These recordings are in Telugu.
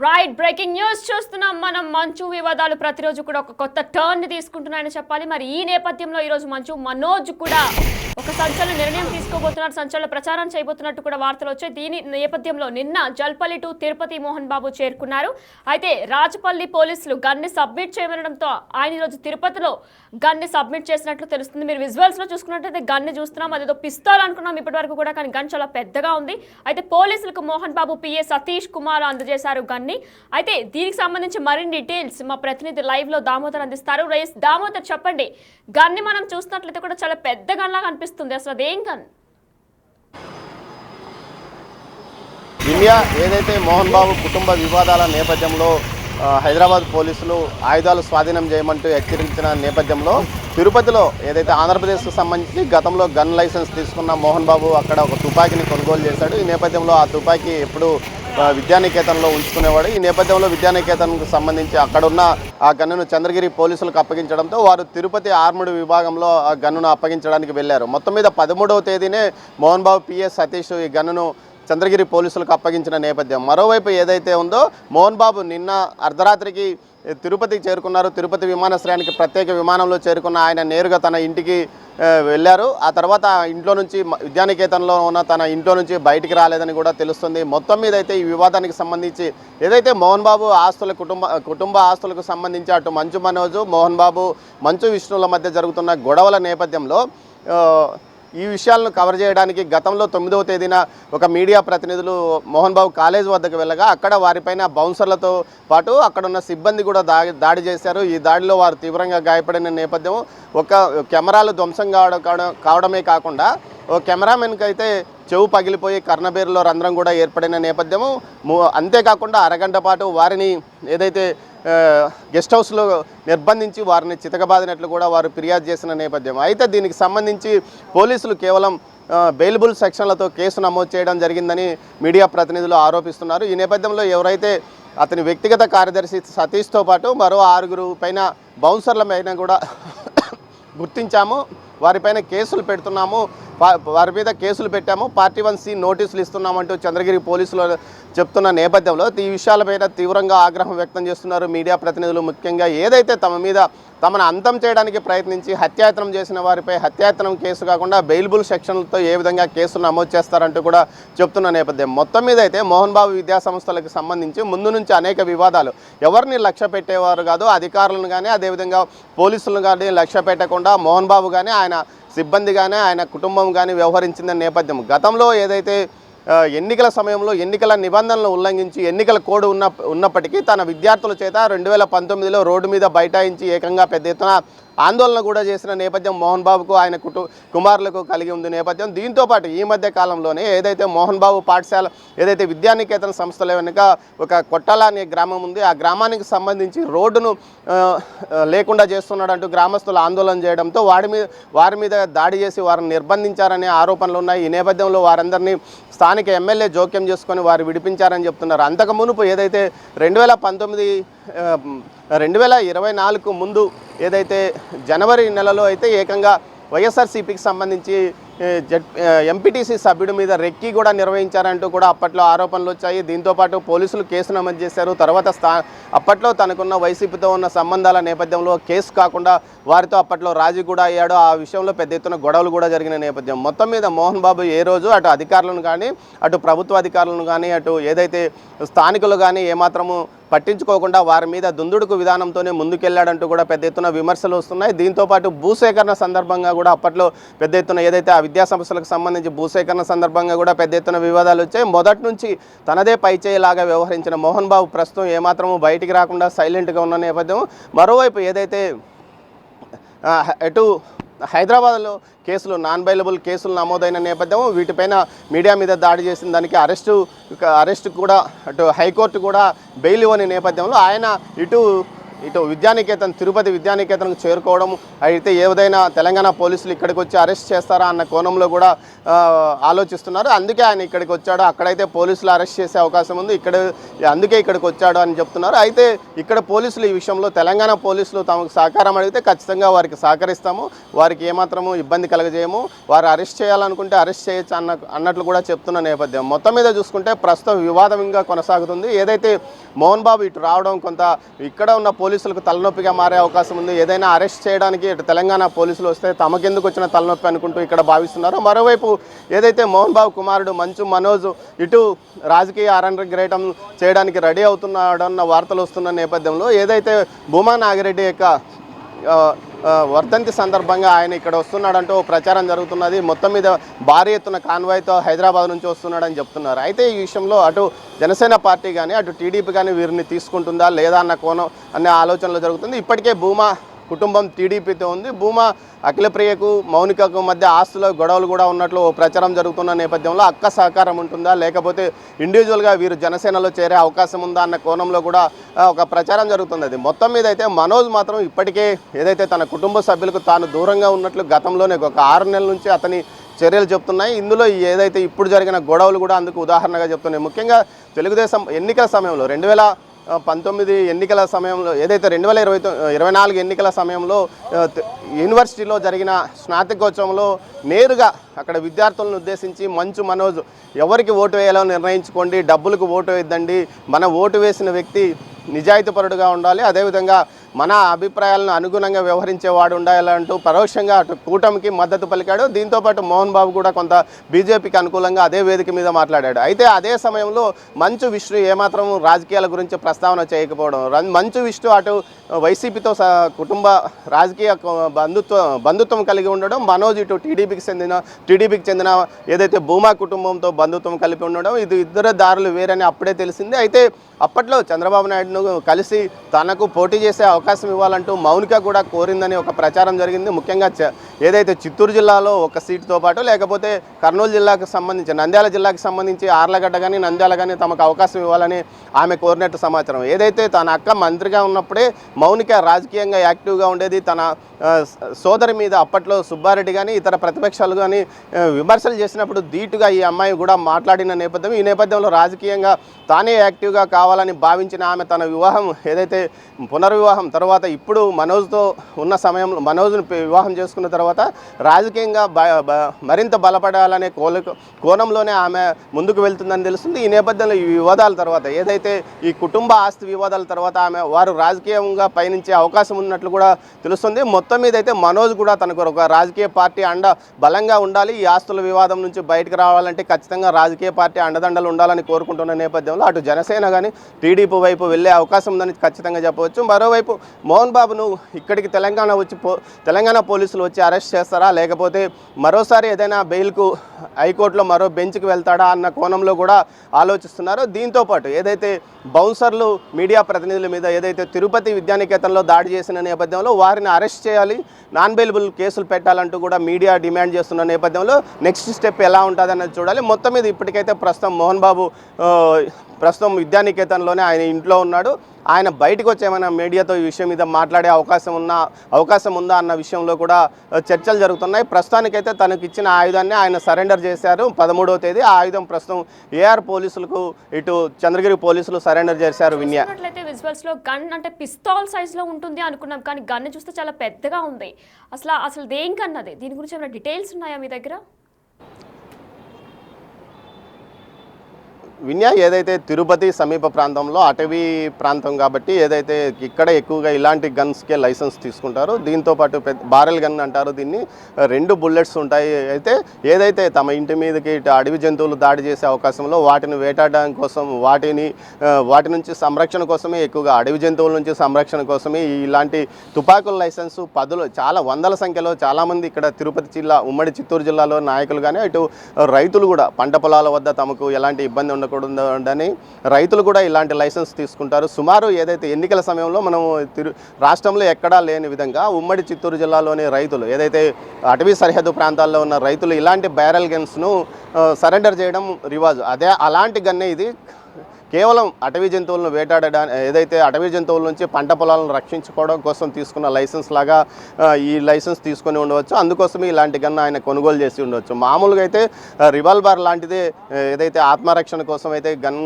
రైట్ బ్రేకింగ్ న్యూస్ చూస్తున్నాం మనం. మంచు వివాదాలు ప్రతిరోజు కూడా ఒక కొత్త టర్న్ ని తీసుకుంటున్నాయని చెప్పాలి. మరి ఈ నేపథ్యంలో ఈరోజు మంచు మనోజ్ కూడా ఒక సంచలన నిర్ణయం తీసుకోబోతున్నారు, సంచలన ప్రచారం చేయబోతున్నట్టు కూడా వార్తలు వచ్చాయి. దీని నేపథ్యంలో నిన్న జల్పల్లి టు తిరుపతి మోహన్ బాబు చేరుకున్నారు. అయితే రాజపల్లి పోలీసులు గన్ని సబ్మిట్ చేయమనడంతో ఆయన ఈరోజు తిరుపతిలో గన్ని సబ్మిట్ చేసినట్లు తెలుస్తుంది. మీరు విజువల్స్ లో చూసుకున్నట్టయితే గన్ని చూస్తున్నాం, అదేదో పిస్తోల్ అనుకున్నాం ఇప్పటి వరకు కూడా, కానీ గన్ చాలా పెద్దగా ఉంది. అయితే పోలీసులకు మోహన్ బాబు పిఏ సతీష్ కుమార్ అందజేశారు గన్ని. అయితే దీనికి సంబంధించి మరిన్ని డీటెయిల్స్ మా ప్రతినిధి లైవ్ లో దామోదర్ అందిస్తారు. రైస్ దామోదర్, చెప్పండి, గన్ని మనం చూసినట్లయితే కూడా చాలా పెద్ద గన్ లాగా అనిపిస్తుంది, అసలు అదేం గన్? ఇండియా ఏదైతే మోహన్ బాబు కుటుంబ వివాదాల నేపథ్యంలో హైదరాబాద్ పోలీసులు ఆయుధాలు స్వాధీనం చేయమంటూ హెచ్చరించిన నేపథ్యంలో తిరుపతిలో ఏదైతే ఆంధ్రప్రదేశ్కు సంబంధించి గతంలో గన్ లైసెన్స్ తీసుకున్న మోహన్ బాబు అక్కడ ఒక తుపాకీని కొనుగోలు చేశాడు. ఈ నేపథ్యంలో ఆ తుపాకీ ఎప్పుడు విద్యానికేతన్లో ఉంచుకునేవాడు. ఈ నేపథ్యంలో విద్యానికేతన్కు సంబంధించి అక్కడున్న ఆ గన్నును చంద్రగిరి పోలీసులకు అప్పగించడంతో వారు తిరుపతి ఆర్ముడ్ విభాగంలో ఆ గన్నును అప్పగించడానికి వెళ్ళారు. మొత్తం మీద 13వ తేదీనే మోహన్ బాబు పిఏ సతీష్ ఈ గన్నును చంద్రగిరి పోలీసులకు అప్పగించిన నేపథ్యం. మరోవైపు ఏదైతే ఉందో మోహన్ బాబు నిన్న అర్ధరాత్రికి తిరుపతికి చేరుకున్నారు. తిరుపతి విమానాశ్రయానికి ప్రత్యేక విమానంలో చేరుకున్న ఆయన నేరుగా తన ఇంటికి వెళ్ళారు. ఆ తర్వాత ఇంట్లో నుంచి విద్యానికేతన్లో ఉన్న తన ఇంట్లో నుంచి బయటికి రాలేదని కూడా తెలుస్తుంది. మొత్తం మీద అయితే ఈ వివాదానికి సంబంధించి ఏదైతే మోహన్ బాబు ఆస్తుల కుటుంబ ఆస్తులకు సంబంధించి అటు మంచు మనోజు, మోహన్ బాబు, మంచు విష్ణుల మధ్య జరుగుతున్న గొడవల నేపథ్యంలో ఈ విషయాలను కవర్ చేయడానికి గతంలో 9వ తేదీన ఒక మీడియా ప్రతినిధులు మోహన్ బాబు కాలేజ్ వద్దకు వెళ్ళగా అక్కడ వారిపైన బౌన్సర్లతో పాటు అక్కడున్న సిబ్బంది కూడా దాడి చేశారు. ఈ దాడిలో వారు తీవ్రంగా గాయపడిన నేపథ్యం. ఒక కెమెరాలు ధ్వంసం కావడమే కాకుండా ఓ కెమెరామెన్కి అయితే చెవు పగిలిపోయి కర్ణబేరులో రంధ్రం కూడా ఏర్పడిన నేపథ్యము. అంతేకాకుండా అరగంట పాటు వారిని ఏదైతే గెస్ట్ హౌస్లో నిర్బంధించి వారిని చితకబాదినట్లు కూడా వారు ఫిర్యాదు చేసిన నేపథ్యం. అయితే దీనికి సంబంధించి పోలీసులు కేవలం బెయిలబుల్ సెక్షన్లతో కేసు నమోదు చేయడం జరిగిందని మీడియా ప్రతినిధులు ఆరోపిస్తున్నారు. ఈ నేపథ్యంలో ఎవరైతే అతని వ్యక్తిగత కార్యదర్శి సతీష్తో పాటు మరో 6 పైన బౌన్సర్ల పైన కూడా గుర్తించాము, వారిపైన కేసులు పెడుతున్నాము, వారి మీద కేసులు పెట్టాము, పార్టీ 1C నోటీసులు ఇస్తున్నామంటూ చంద్రగిరి పోలీసులు చెప్తున్న నేపథ్యంలో ఈ విషయాలపైన తీవ్రంగా ఆగ్రహం వ్యక్తం చేస్తున్నారు మీడియా ప్రతినిధులు. ముఖ్యంగా ఏదైతే తమను అంతం చేయడానికి ప్రయత్నించి హత్యాయత్నం చేసిన వారిపై హత్యాయత్నం కేసు కాకుండా బెయిలబుల్ సెక్షన్లతో ఏ విధంగా కేసులు నమోదు చేస్తారంటూ కూడా చెప్తున్న నేపథ్యం. మొత్తం మీద అయితే మోహన్ బాబు విద్యా సంస్థలకు సంబంధించి ముందు నుంచి అనేక వివాదాలు, ఎవరిని లక్ష్య పెట్టేవారు కాదు, అధికారులను కానీ అదేవిధంగా పోలీసులను కానీ లక్ష్య పెట్టకుండా మోహన్ బాబు కానీ ఆయన సిబ్బంది కానీ ఆయన కుటుంబం కానీ వ్యవహరించిందనే నేపథ్యం. గతంలో ఏదైతే ఎన్నికల సమయంలో ఎన్నికల నిబంధనలు ఉల్లంఘించి ఎన్నికల కోడ్ ఉన్నప్పటికీ తన విద్యార్థుల చేత 2019లో రోడ్డు మీద బైఠాయించి ఏకంగా పెద్ద ఎత్తున ఆందోళన కూడా చేసిన నేపథ్యం మోహన్ బాబుకు ఆయన కుమారులకు కలిగి ఉంది నేపథ్యం. దీంతోపాటు ఈ మధ్య కాలంలోనే ఏదైతే మోహన్ బాబు పాఠశాల ఏదైతే విద్యానికేతన్ సంస్థల వెనుక ఒక కొట్టాల అనే గ్రామం ఉంది, ఆ గ్రామానికి సంబంధించి రోడ్డును లేకుండా చేస్తున్నాడంటూ గ్రామస్తులు ఆందోళన చేయడంతో వారి మీద దాడి చేసి వారిని నిర్బంధించారనే ఆరోపణలు ఉన్నాయి. ఈ నేపథ్యంలో వారందరినీ స్థానిక ఎమ్మెల్యే జోక్యం చేసుకొని వారు విడిపించారని చెప్తున్నారు. అంతకు మునుపు ఏదైతే 2024 ముందు ఏదైతే జనవరి నెలలో అయితే ఏకంగా వైఎస్ఆర్సీపీకి సంబంధించి ఎంపీటీసీ సభ్యుడి మీద రెక్కి కూడా నిర్వహించారంటూ కూడా అప్పట్లో ఆరోపణలు వచ్చాయి. దీంతోపాటు పోలీసులు కేసు నమోదు చేశారు. తర్వాత అప్పట్లో తనకున్న వైసీపీతో ఉన్న సంబంధాల నేపథ్యంలో కేసు కాకుండా వారితో అప్పట్లో రాజీ కూడా అయ్యాడు. ఆ విషయంలో పెద్ద ఎత్తున గొడవలు కూడా జరిగిన నేపథ్యం. మొత్తం మీద మోహన్ బాబు ఏ రోజు అటు అధికారులను కానీ అటు ప్రభుత్వ అధికారులను కానీ అటు ఏదైతే స్థానికులు కానీ ఏమాత్రము పట్టించుకోకుండా వారి మీద దుందుడుకు విధానంతోనే ముందుకెళ్లాడంటూ కూడా పెద్ద ఎత్తున విమర్శలు వస్తున్నాయి. దీంతోపాటు భూసేకరణ సందర్భంగా కూడా అప్పట్లో పెద్ద ఎత్తున ఏదైతే ఆ విద్యా సంస్థలకు సంబంధించి భూసేకరణ సందర్భంగా కూడా పెద్ద ఎత్తున వివాదాలు వచ్చాయి. మొదటి నుంచి తనదే పైచేయిలాగా వ్యవహరించిన మోహన్ బాబు ప్రస్తుతం ఏమాత్రము బయటికి రాకుండా సైలెంట్గా ఉన్న నేపథ్యం. మరోవైపు ఏదైతే ఎటు హైదరాబాద్లో కేసులు నాన్ బెయిలబుల్ కేసులు నమోదైన నేపథ్యం, వీటిపైన మీడియా మీద దాడి చేసిన దానికి అరెస్టు కూడా అటు హైకోర్టు కూడా బెయిల్ ఇవ్వని నేపథ్యంలో ఆయన ఇటు ఇటు విద్యానికేతన్ తిరుపతి విద్యానికేతన్కు చేరుకోవడం, అయితే ఏదైనా తెలంగాణ పోలీసులు ఇక్కడికి వచ్చి అరెస్ట్ చేస్తారా అన్న కోణంలో కూడా ఆలోచిస్తున్నారు. అందుకే ఆయన ఇక్కడికి వచ్చాడు, అక్కడైతే పోలీసులు అరెస్ట్ చేసే అవకాశం ఉంది, అందుకే ఇక్కడికి వచ్చాడు అని చెప్తున్నారు. అయితే ఇక్కడ పోలీసులు ఈ విషయంలో తెలంగాణ పోలీసులు తమకు సహకారం అడిగితే ఖచ్చితంగా వారికి సహకరిస్తాము, వారికి ఏమాత్రము ఇబ్బంది కలగజేయము, వారు అరెస్ట్ చేయాలనుకుంటే అరెస్ట్ చేయొచ్చు అన్నట్లు కూడా చెప్తున్న నేపథ్యం. మొత్తం మీద చూసుకుంటే ప్రస్తుతం వివాదం ఇంకా కొనసాగుతుంది. ఏదైతే మోహన్ బాబు ఇటు రావడం కొంత ఇక్కడ ఉన్న పోలీసులకు తలనొప్పిగా మారే అవకాశం ఉంది. ఏదైనా అరెస్ట్ చేయడానికి ఇటు తెలంగాణ పోలీసులు వస్తే తమకెందుకు వచ్చిన తలనొప్పి అనుకుంటూ ఇక్కడ భావిస్తున్నారు. మరోవైపు ఏదైతే మోహన్ బాబు కుమారుడు మంచు మనోజ్ ఇటు రాజకీయ అరంగేట్రం చేయడానికి రెడీ అవుతున్నాడన్న వార్తలు వస్తున్న నేపథ్యంలో ఏదైతే భూమా నాగిరెడ్డి యొక్క వర్ధంతి సందర్భంగా ఆయన ఇక్కడ వస్తున్నాడంటూ ప్రచారం జరుగుతున్నది. మొత్తం మీద భారీ ఎత్తున కాన్వాయ్తో హైదరాబాద్ నుంచి వస్తున్నాడని చెప్తున్నారు. అయితే ఈ విషయంలో అటు జనసేన పార్టీ కానీ అటు టీడీపీ కానీ వీరిని తీసుకుంటుందా లేదా అన్న కోణం అనే ఆలోచనలో జరుగుతుంది. ఇప్పటికే భూమా కుటుంబం టీడీపీతో ఉంది. భూమా అఖిలప్రియకు మౌనికకు మధ్య ఆస్తుల గొడవలు కూడా ఉన్నట్లు ప్రచారం జరుగుతున్న నేపథ్యంలో అక్క సహకారం ఉంటుందా లేకపోతే ఇండివిజువల్గా వీరు జనసేనలో చేరే అవకాశం ఉందా అన్న కోణంలో కూడా ఒక ప్రచారం జరుగుతుంది. అది మొత్తం మీద అయితే మనోజ్ మాత్రం ఇప్పటికే ఏదైతే తన కుటుంబ సభ్యులకు తాను దూరంగా ఉన్నట్లు గతంలోనే ఒక 6 నెలల నుంచి అతని చర్యలు చెప్తున్నాయి. ఇందులో ఏదైతే ఇప్పుడు జరిగిన గొడవలు కూడా అందుకు ఉదాహరణగా చెప్తున్నాయి. ముఖ్యంగా తెలుగుదేశం ఎన్నికల సమయంలో 2019 ఎన్నికల సమయంలో ఏదైతే 2024 ఎన్నికల సమయంలో యూనివర్సిటీలో జరిగిన స్నాతకోత్సవంలో నేరుగా అక్కడ విద్యార్థులను ఉద్దేశించి మంచు మనోజ్ ఎవరికి ఓటు వేయాలో నిర్ణయించుకోండి, డబ్బులకు ఓటు వేద్దండి, మన ఓటు వేసిన వ్యక్తి నిజాయితీపరుడుగా ఉండాలి, అదేవిధంగా మన అభిప్రాయాలను అనుగుణంగా వ్యవహరించేవాడు ఉండాలంటూ పరోక్షంగా అటు కూటమికి మద్దతు పలికాడు. దీంతోపాటు మోహన్ బాబు కూడా కొంత బీజేపీకి అనుకూలంగా అదే వేదిక మీద మాట్లాడాడు. అయితే అదే సమయంలో మంచు విష్ణు ఏమాత్రం రాజకీయాల గురించి ప్రస్తావన చేయకపోవడం, మంచు విష్ణు అటు వైసీపీతో కుటుంబ రాజకీయ బంధుత్వం కలిగి ఉండడం, మనోజ్ ఇటు టీడీపీకి చెందిన ఏదైతే భూమా కుటుంబంతో బంధుత్వం కలిపి ఉండడం, ఇది ఇద్దరు దారులు వేరని అప్పుడే తెలిసింది. అయితే అప్పట్లో చంద్రబాబు నాయుడును కలిసి తనకు పోటీ చేసే అవకాశం ఇవ్వాలంటూ మౌనిక కూడా కోరిందని ఒక ప్రచారం జరిగింది. ముఖ్యంగా ఏదైతే చిత్తూరు జిల్లాలో ఒక సీటుతో పాటు లేకపోతే కర్నూలు జిల్లాకు సంబంధించి నంద్యాల జిల్లాకు సంబంధించి ఆర్లగడ్డ కానీ నంద్యాల కానీ తమకు అవకాశం ఇవ్వాలని ఆమె కోరినట్టు సమాచారం. ఏదైతే తన అక్క మంత్రిగా ఉన్నప్పుడే మౌనిక రాజకీయంగా యాక్టివ్గా ఉండేది. తన సోదరి మీద అప్పట్లో సుబ్బారెడ్డి కానీ ఇతర ప్రతిపక్షాలు కానీ విమర్శలు చేసినప్పుడు ధీటుగా ఈ అమ్మాయి కూడా మాట్లాడిన నేపథ్యం. ఈ నేపథ్యంలో రాజకీయంగా తానే యాక్టివ్గా కావాలని భావించిన ఆమె తన వివాహం ఏదైతే పునర్వివాహం తర్వాత ఇప్పుడు మనోజ్తో ఉన్న సమయంలో మనోజ్ను వివాహం చేసుకున్న తర్వాత రాజకీయంగా మరింత బలపడాలనే కోణంలోనే ఆమె ముందుకు వెళ్తుందని తెలుస్తుంది. ఈ నేపథ్యంలో ఈ వివాదాల తర్వాత ఏదైతే ఈ కుటుంబ ఆస్తి వివాదాల తర్వాత వారు రాజకీయంగా పయనించే అవకాశం ఉన్నట్లు కూడా తెలుస్తుంది. మొత్తం మీద అయితే మనోజ్ కూడా తనకు ఒక రాజకీయ పార్టీ అండ బలంగా ఉండాలి, ఈ ఆస్తుల వివాదం నుంచి బయటకు రావాలంటే ఖచ్చితంగా రాజకీయ పార్టీ అండదండలు ఉండాలని కోరుకుంటున్న నేపథ్యంలో అటు జనసేన కానీ టీడీపీ వైపు వెళ్ళే అవకాశం ఉందని ఖచ్చితంగా చెప్పవచ్చు. మరోవైపు మోహన్ బాబును ఇక్కడికి తెలంగాణ పోలీసులు వచ్చి అరెస్ట్ చేస్తారా లేకపోతే మరోసారి ఏదైనా బెయిల్కు హైకోర్టులో మరో బెంచ్కి వెళ్తాడా అన్న కోణంలో కూడా ఆలోచిస్తున్నారు. దీంతోపాటు ఏదైతే బౌన్సర్లు మీడియా ప్రతినిధుల మీద ఏదైతే తిరుపతి విద్యానికేతన్లో దాడి చేసిన నేపథ్యంలో వారిని అరెస్ట్ చేయాలి, నాన్ బెయిలబుల్ కేసులు పెట్టాలంటూ కూడా మీడియా డిమాండ్ చేస్తున్న నేపథ్యంలో నెక్స్ట్ స్టెప్ ఎలా ఉంటుంది అన్నది చూడాలి. మొత్తం మీద ఇప్పటికైతే ప్రస్తుతం మోహన్ బాబు ప్రస్తుతం విద్యానికేతన్లోనే ఆయన ఇంట్లో ఉన్నాడు. ఆయన బయటకు వచ్చి ఏమైనా మీడియాతో ఈ విషయం మీద మాట్లాడే అవకాశం ఉందా అన్న విషయంలో కూడా చర్చలు జరుగుతున్నాయి. ప్రస్తుతానికైతే తనకు ఇచ్చిన ఆయుధాన్ని ఆయన సరెండర్ చేశారు 13వ తేదీ. ఆ ఆయుధం ప్రస్తుతం ఏఆర్ పోలీసులకు ఇటు చంద్రగిరి పోలీసులు సరెండర్ చేశారు. విన్యా విజువల్స్ లో గన్ అంటే పిస్తోల్ సైజ్ లో ఉంటుంది అనుకున్నాం, కానీ గన్ చూస్తే చాలా పెద్దగా ఉంది. అసలు దేం కన్నది, దీని గురించి ఏమైనా డీటెయిల్స్ ఉన్నాయా మీ దగ్గర? విన్యా ఏదైతే తిరుపతి సమీప ప్రాంతంలో అటవీ ప్రాంతం కాబట్టి ఏదైతే ఇక్కడ ఎక్కువగా ఇలాంటి గన్స్కే లైసెన్స్ తీసుకుంటారు. దీంతోపాటు బారెల్ గన్ అంటారు దీన్ని, 2 బుల్లెట్స్ ఉంటాయి. అయితే ఏదైతే తమ ఇంటి మీదకి అడవి జంతువులు దాడి చేసే అవకాశంలో వాటిని వేటాడడం కోసం వాటి నుంచి సంరక్షణ కోసమే ఎక్కువగా అడవి జంతువుల నుంచి సంరక్షణ కోసమే ఇలాంటి తుపాకుల లైసెన్సు చాలా వందల సంఖ్యలో చాలామంది ఇక్కడ తిరుపతి జిల్లా ఉమ్మడి చిత్తూరు జిల్లాలో నాయకులు కానీ ఇటు రైతులు కూడా పంట పొలాల వద్ద తమకు ఎలాంటి ఇబ్బంది ఉండకూడదని రైతులు కూడా ఇలాంటి లైసెన్స్ తీసుకుంటారు. సుమారు ఏదైతే ఎన్నికల సమయంలో మనం రాష్ట్రంలో ఎక్కడా లేని విధంగా ఉమ్మడి చిత్తూరు జిల్లాలోని రైతులు ఏదైతే అటవీ సరిహద్దు ప్రాంతాల్లో ఉన్న రైతులు ఇలాంటి బ్యారెల్ గన్స్ను సరెండర్ చేయడం రివాజు. అలాంటి గన్నే ఇది. కేవలం అటవీ జంతువులను వేటాడడానికి, ఏదైతే అటవీ జంతువుల నుంచి పంట పొలాలను రక్షించుకోవడం కోసం తీసుకున్న లైసెన్స్ లాగా ఈ లైసెన్స్ తీసుకొని ఉండవచ్చు. అందుకోసమే ఇలాంటి గన్ ఆయన కొనుగోలు చేసి ఉండవచ్చు. మామూలుగా అయితే రివాల్వర్ లాంటిదే ఏదైతే ఆత్మరక్షణ కోసం అయితే గన్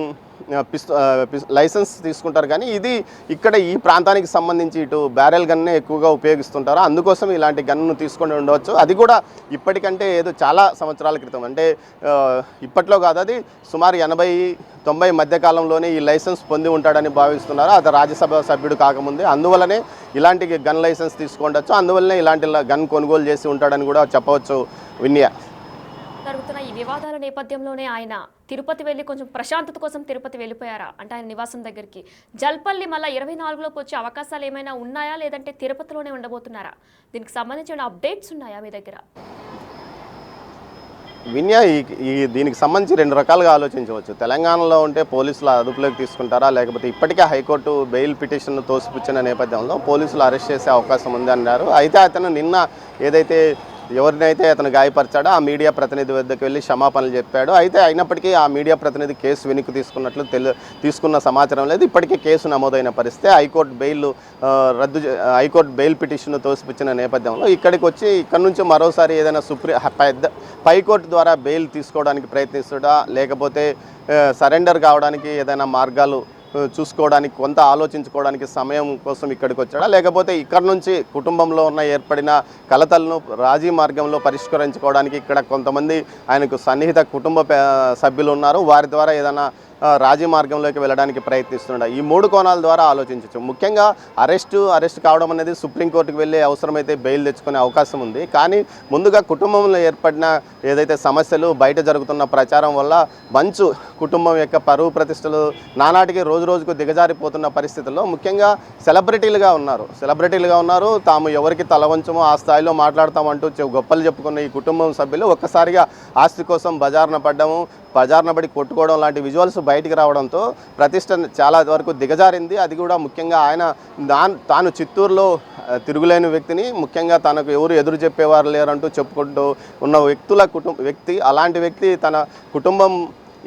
లైసెన్స్ తీసుకుంటారు, కానీ ఇది ఇక్కడ ఈ ప్రాంతానికి సంబంధించి ఇటు బ్యారెల్ గన్నే ఎక్కువగా ఉపయోగిస్తుంటారు. అందుకోసం ఇలాంటి గన్ను తీసుకొని ఉండవచ్చు. అది కూడా ఇప్పటికంటే ఏదో చాలా సంవత్సరాల క్రితం, అంటే ఇప్పట్లో కాదు, అది సుమారు 80-90 మధ్య కాలంలోనే ఈ లైసెన్స్ పొంది ఉంటాడని భావిస్తున్నారు. అది రాజ్యసభ సభ్యుడు కాకముందే. అందువల్లనే ఇలాంటి గన్ లైసెన్స్ తీసుకుండొచ్చు. అందువల్లనే ఇలాంటి గన్ కొనుగోలు చేసి ఉంటాడని కూడా చెప్పవచ్చు. విన్య జరుగుతున్న ఈ వివాదాల నేపథ్యంలోనే ఆయన తిరుపతి వెళ్ళి కొంచెం ప్రశాంతత కోసం తిరుపతి వెళ్ళిపోయారా అంటే ఆయన నివాసం దగ్గరికి. జల్పల్లి మళ్ళీ 24లోకి వచ్చే అవకాశాలు ఏమైనా ఉన్నాయా, లేదంటే తిరుపతిలోనే ఉండబోతున్నారా? దీనికి సంబంధించిన అప్డేట్స్ ఉన్నాయా మీ దగ్గర? విన్యా, దీనికి సంబంధించి 2 రకాలుగా ఆలోచించవచ్చు. తెలంగాణలో ఉంటే పోలీసులు అదుపులోకి తీసుకుంటారా, లేకపోతే ఇప్పటికే హైకోర్టు బెయిల్ పిటిషన్ను తోసిపుచ్చిన నేపథ్యంలో పోలీసులు అరెస్ట్ చేసే అవకాశం ఉంది అన్నారు. అయితే అతను నిన్న ఏదైతే ఎవరినైతే అతను గాయపరిచాడో ఆ మీడియా ప్రతినిధి వద్దకు వెళ్ళి క్షమాపణలు చెప్పాడు. అయితే అయినప్పటికీ ఆ మీడియా ప్రతినిధి కేసు వెనక్కి తీసుకున్నట్లు తీసుకున్న సమాచారం లేదు. ఇప్పటికే కేసు నమోదైన పరిస్థితి. హైకోర్టు బెయిల్ పిటిషన్ తోసిపుచ్చిన నేపథ్యంలో ఇక్కడికి వచ్చి ఇక్కడ నుంచి మరోసారి ఏదైనా హైకోర్టు ద్వారా బెయిల్ తీసుకోవడానికి ప్రయత్నిస్తుడా, లేకపోతే సరెండర్ కావడానికి ఏదైనా మార్గాలు చూసుకోవడానికి, కొంత ఆలోచించుకోవడానికి సమయం కోసం ఇక్కడికి వచ్చాడా, లేకపోతే ఇక్కడ నుంచి కుటుంబంలో ఉన్న ఏర్పడిన కలతలను రాజీ మార్గంలో పరిష్కరించుకోవడానికి ఇక్కడ కొంతమంది ఆయనకు సన్నిహిత కుటుంబ సభ్యులు ఉన్నారు, వారి ద్వారా ఏదైనా రాజీ మార్గంలోకి వెళ్ళడానికి ప్రయత్నిస్తున్నాడు. ఈ 3 కోణాల ద్వారా ఆలోచించవచ్చు. ముఖ్యంగా అరెస్ట్ కావడం అనేది సుప్రీంకోర్టుకు వెళ్ళే అవసరమైతే బెయిల్ తెచ్చుకునే అవకాశం ఉంది. కానీ ముందుగా కుటుంబంలో ఏర్పడిన ఏదైతే సమస్యలు, బయట జరుగుతున్న ప్రచారం వల్ల మంచు కుటుంబం యొక్క పరువు ప్రతిష్టలు నానాటికి రోజుకు దిగజారిపోతున్న పరిస్థితుల్లో ముఖ్యంగా సెలబ్రిటీలుగా ఉన్నారు. తాము ఎవరికి తల వంచమో ఆ స్థాయిలో మాట్లాడతామంటూ గొప్పలు చెప్పుకున్న ఈ కుటుంబం సభ్యులు ఒక్కసారిగా ఆస్తి కోసం బజార్న పడి కొట్టుకోవడం లాంటి విజువల్స్ బయటికి రావడంతో ప్రతిష్ట చాలా వరకు దిగజారింది. అది కూడా ముఖ్యంగా ఆయన తాను చిత్తూరులో తిరుగులేని వ్యక్తిని, ముఖ్యంగా తనకు ఎవరు ఎదురు చెప్పేవారు లేరంటూ చెప్పుకుంటూ ఉన్న వ్యక్తి అలాంటి వ్యక్తి తన కుటుంబం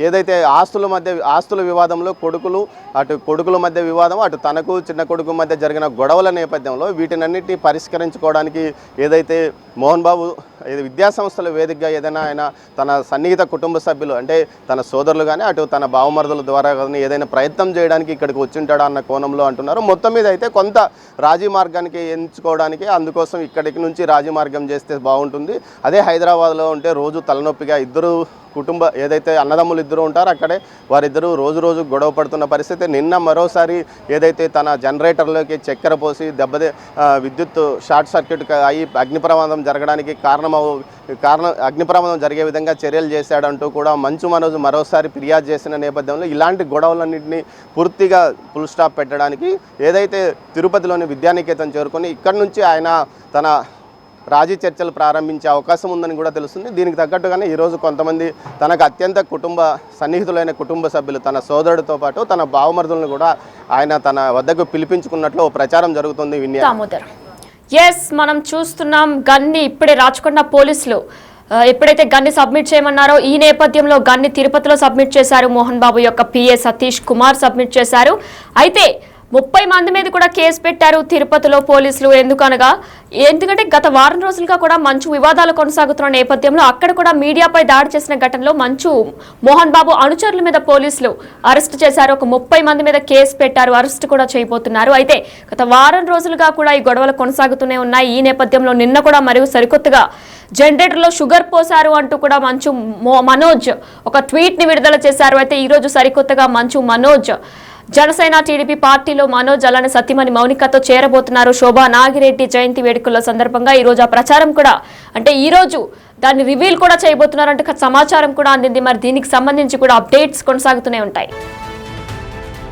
ఏదైతే ఆస్తుల వివాదంలో కొడుకుల మధ్య వివాదం, అటు తనకు చిన్న కొడుకు మధ్య జరిగిన గొడవల నేపథ్యంలో వీటినన్నిటినీ పరిష్కరించుకోవడానికి ఏదైతే మోహన్ బాబు విద్యాసంస్థల వేదికగా ఏదైనా ఆయన తన సన్నిహిత కుటుంబ సభ్యులు, అంటే తన సోదరులు కానీ అటు తన బావమరుదుల ద్వారా కానీ ఏదైనా ప్రయత్నం చేయడానికి ఇక్కడికి వచ్చింటాడా అన్న కోణంలో అంటున్నారు. మొత్తం మీద అయితే కొంత రాజీ మార్గానికి ఎంచుకోవడానికి, అందుకోసం ఇక్కడికి నుంచి రాజీ మార్గం చేస్తే బాగుంటుంది. అదే హైదరాబాద్లో ఉంటే రోజు తలనొప్పిగా ఏదైతే అన్నదమ్ములు ఇద్దరు ఉంటారో అక్కడే వారిద్దరూ రోజు గొడవ పడుతున్న పరిస్థితి. నిన్న మరోసారి ఏదైతే తన జనరేటర్లోకి చక్కెర పోసి విద్యుత్ షార్ట్ సర్క్యూట్ అయ్యి అగ్నిప్రమాదం జరగడానికి అగ్నిప్రమాదం జరిగే విధంగా చర్యలు చేశాడంటూ కూడా మంచు మనోజ్ మరోసారి ఫిర్యాదు చేసిన నేపథ్యంలో ఇలాంటి గొడవలన్నింటినీ పూర్తిగా ఫుల్ స్టాప్ పెట్టడానికి ఏదైతే తిరుపతిలోని విద్యానికేతన్ చేరుకొని ఇక్కడి నుంచి ఆయన తన రాజీ చర్చలు ప్రారంభించే అవకాశం ఉందని కూడా తెలుస్తుంది. దీనికి తగ్గట్టుగానే ఈరోజు కొంతమంది తనకు అత్యంత సన్నిహితులైన కుటుంబ సభ్యులు, తన సోదరుడితో పాటు తన బావమరుదులను కూడా ఆయన తన వద్దకు పిలిపించుకున్నట్లు ప్రచారం జరుగుతుంది. మనం చూస్తున్నాం గన్ని ఇప్పుడే రాచకొండ పోలీసులు ఎప్పుడైతే గన్ని సబ్మిట్ చేయమన్నారో ఈ నేపథ్యంలో గన్ని తిరుపతిలో సబ్మిట్ చేశారు. మోహన్ బాబు యొక్క పిఏ సతీష్ కుమార్ సబ్మిట్ చేశారు. అయితే 30 మంది మీద కూడా కేసు పెట్టారు తిరుపతిలో పోలీసులు. ఎందుకంటే గత వారం రోజులుగా కూడా మంచు వివాదాలు కొనసాగుతున్న నేపథ్యంలో అక్కడ కూడా మీడియాపై దాడి చేసిన ఘటనలో మోహన్ బాబు అనుచరుల మీద పోలీసులు అరెస్ట్ చేశారు. ఒక 30 మంది మీద కేసు పెట్టారు, అరెస్ట్ కూడా చేయబోతున్నారు. అయితే గత వారం రోజులుగా కూడా ఈ గొడవలు కొనసాగుతూనే ఉన్నాయి. ఈ నేపథ్యంలో నిన్న కూడా మరియు సరికొత్తగా జనరేటర్లో షుగర్ పోశారు అంటూ కూడా మనోజ్ ఒక ట్వీట్ ని విడుదల చేశారు. అయితే ఈ రోజు సరికొత్తగా మనోజ్ జనసేన టీడీపీ పార్టీలో మనోజ్ అలానే సత్యమణి మౌనికతో చేరబోతున్నారు. శోభా నాగిరెడ్డి జయంతి వేడుకల సందర్భంగా ఈ రోజు ఆ ప్రచారం కూడా, అంటే ఈ రోజు దాన్ని రివీల్ కూడా చేయబోతున్నారంటే సమాచారం కూడా అందింది. మరి దీనికి సంబంధించి కూడా అప్డేట్స్ కొనసాగుతూనే ఉంటాయి.